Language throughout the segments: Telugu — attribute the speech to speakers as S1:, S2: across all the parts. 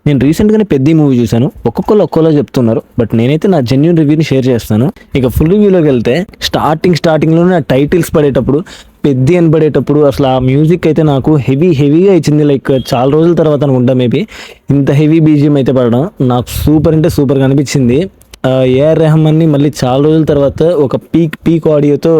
S1: నేను రీసెంట్గానే పెద్ద మూవీ చూశాను. ఒక్కొక్కరు చెప్తున్నారు, బట్ నేనైతే నా జెన్యున్ రివ్యూని షేర్ చేస్తాను. ఇక ఫుల్ రివ్యూలోకి వెళ్తే స్టార్టింగ్లోనే ఆ టైటిల్స్ పడేటప్పుడు, పెద్ద అని పడేటప్పుడు అసలు ఆ మ్యూజిక్ అయితే నాకు హెవీగా ఇచ్చింది. లైక్ చాలా రోజుల తర్వాత అనుకుంటా మేబీ ఇంత హెవీ బీజిఎం అయితే పడడం నాకు సూపర్ అంటే సూపర్గా అనిపించింది. ఏఆర్ రెహమాన్ని మళ్ళీ చాలా రోజుల తర్వాత ఒక పీక్ ఆడియోతో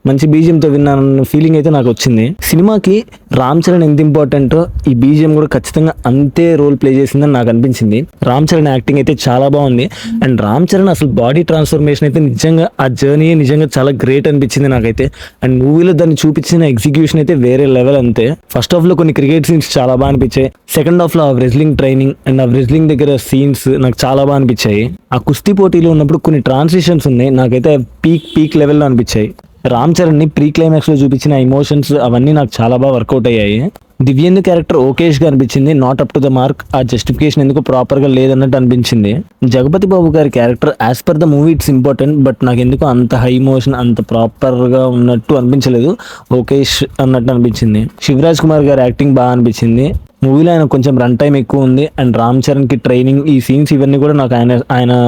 S1: మంచి బీజిఎంతో విన్నానన్న ఫీలింగ్ అయితే నాకు వచ్చింది. సినిమాకి రామ్ చరణ్ ఎంత ఇంపార్టెంటో ఈ బీజిఎం కూడా ఖచ్చితంగా అంతే రోల్ ప్లే చేసిందని నాకు అనిపించింది. రామ్ చరణ్ యాక్టింగ్ అయితే చాలా బాగుంది. అండ్ రామ్ చరణ్ అసలు బాడీ ట్రాన్స్ఫర్మేషన్ అయితే నిజంగా ఆ జర్నీ నిజంగా చాలా గ్రేట్ అనిపించింది నాకైతే. అండ్ మూవీలో దాన్ని చూపించిన ఎగ్జిక్యూషన్ అయితే వేరే లెవెల్ అంతే. ఫస్ట్ హాఫ్ లో కొన్ని క్రికెట్ సీన్స్ చాలా బాగా అనిపించాయి. సెకండ్ హాఫ్ లో ఆ రెజ్లింగ్ ట్రైనింగ్ అండ్ ఆ రెజ్లింగ్ దగ్గర సీన్స్ నాకు చాలా బాగా అనిపించాయి. ఆ కుస్తీ పోటీలో ఉన్నప్పుడు కొన్ని ట్రాన్సిషన్స్ ఉన్నాయి, నాకైతే పీక్ లెవెల్లో అనిపించాయి. రామ్ చరణ్ ని ప్రీ క్లైమాక్స్ లో చూపించిన ఎమోషన్స్ అవన్నీ నాకు చాలా బాగా వర్కౌట్ అయ్యాయి. దివ్యేందు క్యారెక్టర్ ఓకేష్ గా అనిపించింది, not up to the mark. ఆ జస్టిఫికేషన్ ఎందుకు ప్రాపర్ గా లేదన్నట్టు అనిపించింది. జగపతి బాబు గారి character as per the movie it's important, but నాకు ఎందుకు అంత హై ఇమోషన్ అంత ప్రాపర్ గా ఉన్నట్టు అనిపించలేదు. ఓకేష్ అన్నట్టు అనిపించింది. శివరాజ్ కుమార్ గారి యాక్టింగ్ బాగా అనిపించింది. మూవీలో ఆయన కొంచెం రన్ టైం ఎక్కువ ఉంది. అండ్ రామ్ చరణ్ కి ట్రైనింగ్, ఈ సీన్స్ ఇవన్నీ కూడా నాకు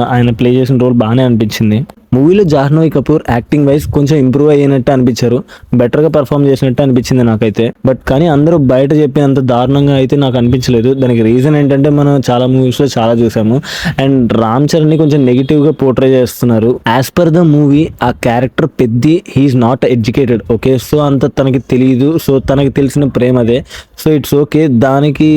S1: ఆయన ప్లే చేసిన రోల్ బాగానే అనిపించింది. మూవీలో జాహ్నవి కపూర్ యాక్టింగ్ వైజ్ కొంచెం ఇంప్రూవ్ అయ్యినట్టు అనిపించారు, బెటర్ గా పర్ఫామ్ చేసినట్టు అనిపించింది నాకైతే. బట్ కానీ అందరూ బయట చెప్పినంత దారుణంగా అయితే నాకు అనిపించలేదు. దానికి రీజన్ ఏంటంటే మనం చాలా మూవీస్ లో చాలా చూసాము. అండ్ రామ్ చరణ్ ని కొంచెం నెగిటివ్ గా పోర్ట్రే చేస్తున్నారు. యాజ్ పర్ ద మూవీ ఆ character Peddi, he's not educated, okay. So అంత తనకి తెలియదు, సో తనకి తెలిసిన ప్రేమ అదే, సో ఇట్స్ ఓకే. దానికి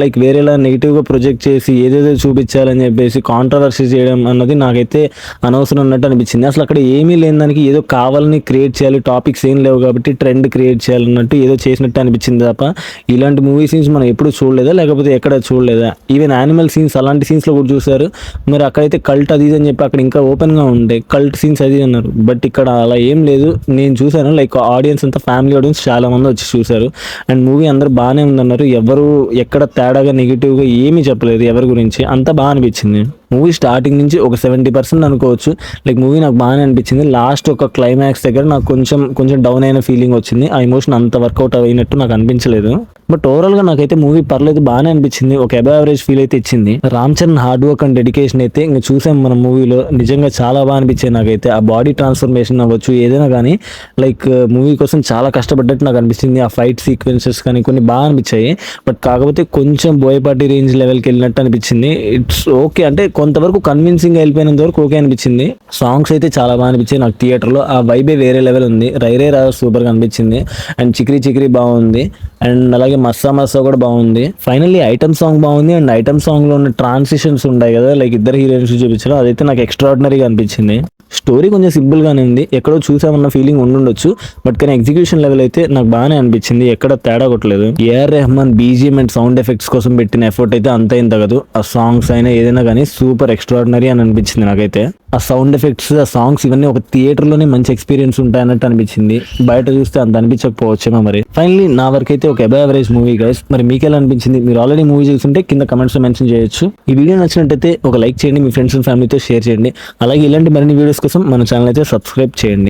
S1: లైక్ వేరేలా నెగిటివ్ గా ప్రొజెక్ట్ చేసి ఏదేదో చూపించాలని చెప్పేసి కాంట్రవర్సీ చేయడం అన్నది నాకైతే అనవసరం అన్నట్టు అనిపించింది. అసలు అక్కడ ఏమీ లేని దానికి ఏదో కావాలని క్రియేట్ చేయాలి, టాపిక్స్ ఏం లేవు కాబట్టి ట్రెండ్ క్రియేట్ చేయాలన్నట్టు ఏదో చేసినట్టు అనిపించింది తప్ప ఇలాంటి మూవీ సీన్స్ మనం ఎప్పుడు చూడలేదా, లేకపోతే ఎక్కడ చూడలేదా? ఈవెన్ యానిమల్ సీన్స్ అలాంటి సీన్స్ లో కూడా చూసారు. మరి అక్కడైతే కల్ట్ అది అని చెప్పి అక్కడ ఇంకా ఓపెన్ గా ఉండే కల్ట్ సీన్స్ అది అన్నారు, బట్ ఇక్కడ అలా ఏం లేదు. నేను చూసాను, లైక్ ఆడియన్స్ అంతా ఫ్యామిలీ ఆడియన్స్ చాలా మంది వచ్చి చూసారు. అండ్ మూవీ అందరూ బాగానే ఉందన్నారు. ఎవరు ఎక్కడ తేడాగా నెగిటివ్ గా ఏమీ చెప్పలేదు ఎవరి గురించి, అంతా బాగా అనిపించింది. మూవీ స్టార్టింగ్ నుంచి ఒక 70% అనుకోవచ్చు. లైక్ మూవీ నాకు బాగానే అనిపించింది. లాస్ట్ ఒక క్లైమాక్స్ దగ్గర నాకు కొంచెం డౌన్ అయిన ఫీలింగ్ వచ్చింది. ఆ ఎమోషన్ అంత వర్కౌట్ అయినట్టు నాకు అనిపించలేదు. బట్ ఓవరాల్ గా నాకైతే మూవీ పర్లేదు, బాగానే అనిపించింది. ఒక అబవ్ యావరేజ్ ఫీల్ అయితే ఇచ్చింది. Ram Charan hard work and dedication అయితే ఇంకా చూసాం మన మూవీలో, నిజంగా చాలా బాగా అనిపించాయి నాకైతే. ఆ బాడీ ట్రాన్స్ఫర్మేషన్ అవ్వచ్చు ఏదైనా కానీ, లైక్ మూవీ కోసం చాలా కష్టపడ్డట్టు నాకు అనిపించింది. ఆ ఫైట్ సీక్వెన్సెస్ కానీ కొన్ని బాగా అనిపించాయి. బట్ కాకపోతే కొంచెం బోయపాటి రేంజ్ లెవెల్కి వెళ్ళినట్టు అనిపించింది. ఇట్స్ ఓకే, అంటే కొంతవరకు కన్విన్సింగ్ వెళ్ళిపోయినంత వరకు ఓకే అనిపించింది. సాంగ్స్ అయితే చాలా బాగా అనిపించాయి నాకు. థియేటర్లో ఆ వైబే వేరే లెవెల్ ఉంది. రైరే రాజు సూపర్గా అనిపించింది. అండ్ చిక్రీ బాగుంది. అండ్ అలాగే మస్సా కూడా బాగుంది. ఫైనల్లీ ఐటమ్ సాంగ్ బాగుంది. అండ్ ఐటమ్ సాంగ్ లో ఉన్న ట్రాన్సిషన్స్ ఉంటాయి కదా, లైక్ ఇద్దరు హీరోయిన్స్ చూపించడం, అదైతే నాకు ఎక్స్ట్రాడినరీగా అనిపించింది. స్టోరీ కొంచెం సింపుల్ గానే ఉంది, ఎక్కడో చూసామన్న ఫీలింగ్ ఉండుండొచ్చు. బట్ కానీ ఎగ్జిక్యూషన్ లెవెల్ అయితే నాకు బాగానే అనిపించింది, ఎక్కడ తేడా కొట్టలేదు. A R Rahman BGM and sound effects కోసం పెట్టిన ఎఫర్ట్ అయితే అంత ఏం తగదు. ఆ సాంగ్స్ అయినా ఏదైనా కానీ సూపర్ ఎక్స్ట్రాడినరీ అని అనిపించింది నాకైతే. ఆ సౌండ్ ఎఫెక్ట్స్, ఆ సాంగ్స్ ఇవన్నీ ఒక థియేటర్ లోనే మంచి ఎక్స్పీరియన్స్ ఉంటాయన్నట్టు అనిపించింది. బయట చూస్తే అంత అనిపించకపోవచ్చేమో మరి. ఫైనల్లీ నా వరకు అయితే ఒక అబవ్ యావరేజ్ మూవీ గైస్. మరి మీకు ఎలా అనిపించింది? మీరు ఆల్రెడీ మూవీ చూస్తుంటే కింద కమెంట్స్ లో మెన్షన్ చేయొచ్చు. ఈ వీడియో నచ్చినట్టయితే ఒక లైక్ చేయండి, మీ ఫ్రెండ్స్ అండ్ ఫ్యామిలీతో షేర్ చేయండి. అలాగే ఇలాంటి మరిన్ని వీడియోస్ కోసం మన ఛానల్ అయితే సబ్స్క్రైబ్ చేయండి.